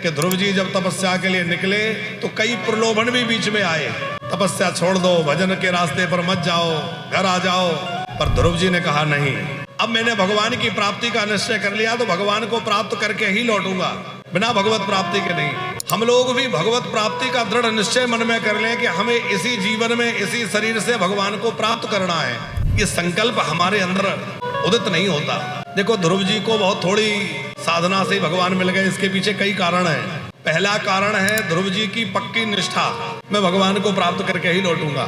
कि ध्रुव जी जब तपस्या के लिए निकले तो कई प्रलोभन भी बीच में आए, तपस्या छोड़ दो, भजन के रास्ते पर मत जाओ, घर आ जाओ। पर ध्रुव जी ने कहा नहीं, अब मैंने भगवान की प्राप्ति का निश्चय कर लिया तो भगवान को प्राप्त करके ही लौटूंगा, बिना भगवत प्राप्ति के नहीं। हम लोग भी भगवत प्राप्ति का दृढ़ निश्चय मन में कर लें कि हमें इसी जीवन में इसी शरीर से भगवान को प्राप्त करना है। ये संकल्प हमारे अंदर उदित नहीं होता। देखो ध्रुव जी को बहुत थोड़ी साधना से भगवान मिल गए, इसके पीछे कई कारण हैं। पहला कारण है ध्रुव जी की पक्की निष्ठा, मैं भगवान को प्राप्त करके ही लौटूंगा।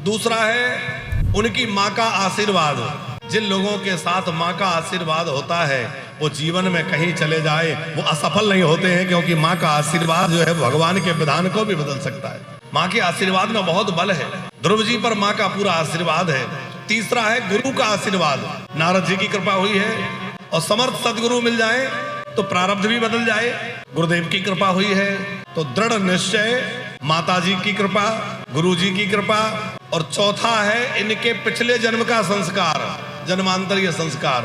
दूसरा है उनकी माँ का आशीर्वाद। जिन लोगों के साथ माँ का आशीर्वाद होता है वो जीवन में कहीं चले जाए वो असफल नहीं होते हैं, क्योंकि माँ का आशीर्वाद जो है भगवान के विधान को भी बदल सकता है। माँ के आशीर्वाद में बहुत बल है। ध्रुव जी पर माँ का पूरा आशीर्वाद है। तीसरा है गुरु का आशीर्वाद। नारद जी की कृपा हुई है और समर्थ सदगुरु मिल जाए तो प्रारब्ध भी बदल जाए। गुरुदेव की कृपा हुई है तो दृढ़ निश्चय, माता जी की कृपा, गुरु जी की कृपा, और चौथा है इनके पिछले जन्म का संस्कार, जन्मांतरीय संस्कार।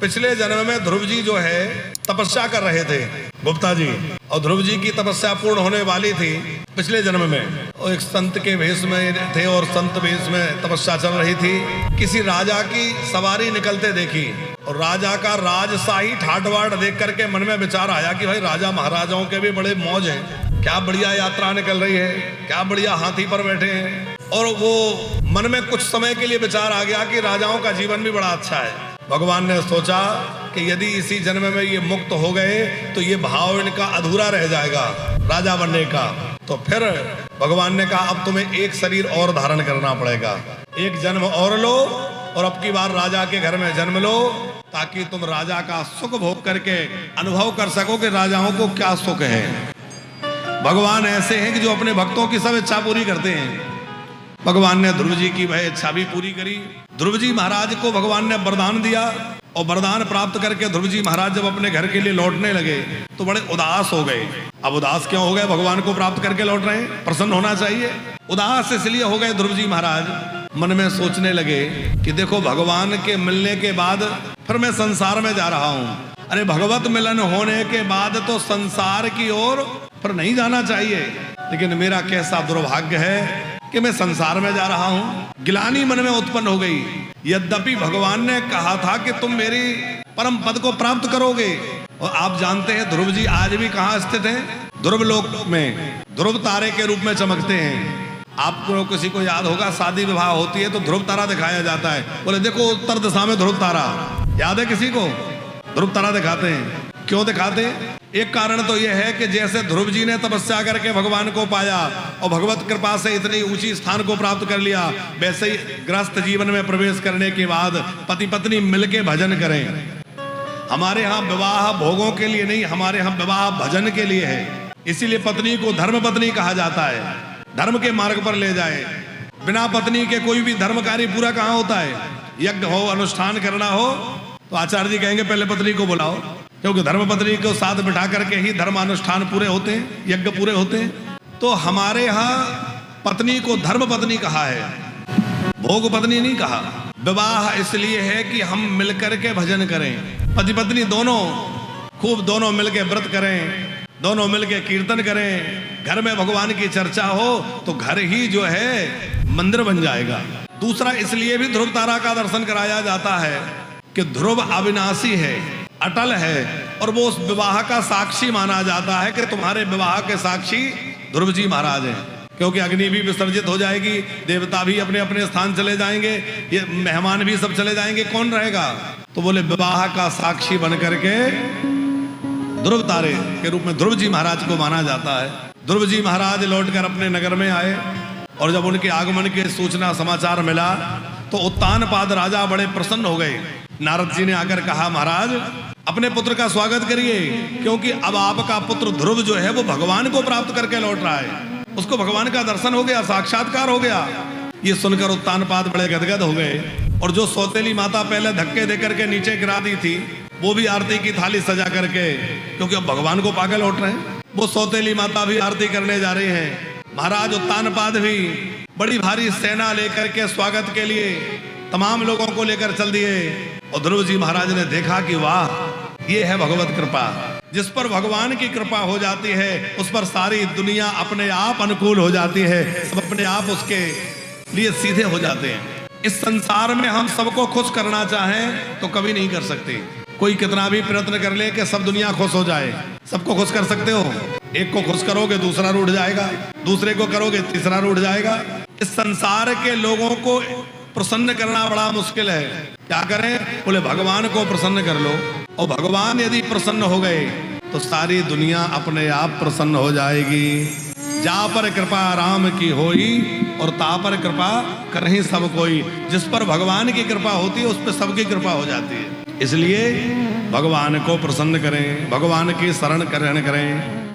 पिछले जन्म में ध्रुव जी जो है तपस्या कर रहे थे, गुप्ता जी, और ध्रुव जी की तपस्या पूर्ण होने वाली थी पिछले जन्म में। और एक संत के भेष में थे और संत भेष में तपस्या चल रही थी। किसी राजा की सवारी निकलते देखी और राजा का राजशाही ठाट-बाट देख करके मन में विचार आया कि भाई राजा महाराजाओं के भी बड़े मौज हैं, क्या बढ़िया यात्रा निकल रही है, क्या बढ़िया हाथी पर बैठे हैं। और वो मन में कुछ समय के लिए विचार आ गया कि राजाओं का जीवन भी बड़ा अच्छा है। भगवान ने सोचा कि यदि इसी जन्म में ये मुक्त हो गए तो ये भाव इनका अधूरा रह जाएगा राजा बनने का। तो फिर भगवान ने कहा अब तुम्हें एक शरीर और धारण करना पड़ेगा, एक जन्म और लो और अब की बार राजा के घर में जन्म लो, ताकि तुम राजा का सुख भोग करके अनुभव कर सको कि राजाओं को क्या सुख है। भगवान ऐसे हैं कि जो अपने भक्तों की सब इच्छा पूरी करते हैं। भगवान ने ध्रुव जी की वह इच्छा भी पूरी करी। ध्रुव जी महाराज को भगवान ने वरदान दिया और वरदान प्राप्त करके ध्रुव जी महाराज जब अपने घर के लिए लौटने लगे तो बड़े उदास हो गए। अब उदास क्यों हो गए? भगवान को प्राप्त करके लौट रहे हैं, प्रसन्न होना चाहिए। उदास इसलिए हो गए ध्रुव जी महाराज, मन में सोचने लगे कि देखो भगवान के मिलने के बाद फिर मैं संसार में जा रहा हूँ। अरे भगवत मिलन होने के बाद तो संसार की ओर फिर नहीं जाना चाहिए, लेकिन मेरा कैसा दुर्भाग्य है कि मैं संसार में जा रहा हूँ। गिलानी मन में उत्पन्न हो गई। यद्यपि भगवान ने कहा था कि तुम मेरी परम पद को प्राप्त करोगे, और आप जानते हैं ध्रुव जी आज भी कहाँ स्थित हैं? ध्रुव लोक में ध्रुव तारे के रूप में चमकते हैं। आपको किसी को याद होगा शादी विवाह होती है तो ध्रुव तारा दिखाया जाता है, बोले देखो उत्तर दिशा में ध्रुव तारा, याद है किसी को? ध्रुव तारा दिखाते हैं। क्यों दिखाते हैं? एक कारण तो यह है कि जैसे ध्रुव जी ने तपस्या करके भगवान को पाया और भगवत कृपा से इतनी ऊंची स्थान को प्राप्त कर लिया, वैसे ही गृहस्थ जीवन में प्रवेश करने के बाद पति पत्नी मिलके भजन करें। हमारे यहाँ विवाह भोगों के लिए नहीं, हमारे यहाँ विवाह भजन के लिए है। इसीलिए पत्नी को धर्म पत्नी कहा जाता है, धर्म के मार्ग पर ले जाए। बिना पत्नी के कोई भी धर्म कार्य पूरा कहाँ होता है? यज्ञ हो, अनुष्ठान करना हो तो आचार्य जी कहेंगे पहले पत्नी को बुलाओ, क्योंकि धर्म पत्नी को साथ बिठा करके ही धर्मानुष्ठान पूरे होते हैं, यज्ञ पूरे होते हैं। तो हमारे यहाँ पत्नी को धर्म पत्नी कहा है, भोग पत्नी नहीं कहा। विवाह इसलिए है कि हम मिलकर के भजन करें, पति पत्नी दोनों खूब दोनों मिलके व्रत करें, दोनों मिलके कीर्तन करें, घर में भगवान की चर्चा हो तो घर ही जो है मंदिर बन जाएगा। दूसरा इसलिए भी ध्रुव तारा का दर्शन कराया जाता है कि ध्रुव अविनाशी है, अटल है, और वो उस विवाह का साक्षी माना जाता है कि तुम्हारे विवाह के साक्षी ध्रुव जी महाराज हैं। क्योंकि अग्नि भी विसर्जित हो जाएगी, देवता भी अपने अपने स्थान चले जाएंगे, ये मेहमान भी सब चले जाएंगे, कौन रहेगा? तो बोले विवाह का साक्षी बन करके ध्रुव तारे के रूप में ध्रुव जी महाराज को माना जाता है। ध्रुव जी महाराज लौटकर अपने नगर में आए और जब उनके आगमन की सूचना समाचार मिला तो उत्तानपाद राजा बड़े प्रसन्न हो गए। नारद जी ने आकर कहा महाराज अपने पुत्र का स्वागत करिए, क्योंकि अब आपका पुत्र ध्रुव जो है वो भगवान को प्राप्त करके लौट रहा है, उसको भगवान का दर्शन हो गया, साक्षात्कार हो गया। ये सुनकर उत्तानपाद बड़े गदगद हो गए और जो सौतेली माता पहले धक्के देकर के नीचे गिरा दी थी वो भी आरती की थाली सजा करके, क्योंकि अब भगवान को पाकर लौट रहे हैं, वो सौतेली माता भी आरती करने जा रही है। महाराज उत्तानपाद भी बड़ी भारी सेना लेकर के स्वागत के लिए तमाम लोगों को लेकर चल दिए। और ध्रुव जी महाराज ने देखा कि वाह ये है भगवत कृपा, जिस पर भगवान की कृपा हो जाती है उस पर सारी दुनिया अपने आप अनुकूल हो जाती है, सब अपने आप उसके लिए सीधे हो जाते हैं। इस संसार में हम सबको खुश करना चाहें तो कभी नहीं कर सकते। कोई कितना भी प्रयत्न कर ले कि सब दुनिया खुश हो जाए, सबको खुश कर सकते हो? एक को खुश करोगे दूसरा रूठ जाएगा, दूसरे को करोगे तीसरा रूठ जाएगा। इस संसार के लोगों को प्रसन्न करना बड़ा मुश्किल है। क्या करें? बोले भगवान को प्रसन्न कर लो, और भगवान यदि प्रसन्न हो गए तो सारी दुनिया अपने आप प्रसन्न हो जाएगी। जा पर कृपा राम की होई और ता पर कृपा करहि सब कोई। जिस पर भगवान की कृपा होती है उस पर सबकी कृपा हो जाती है। इसलिए भगवान को प्रसन्न करें, भगवान की शरण ग्रहण करें।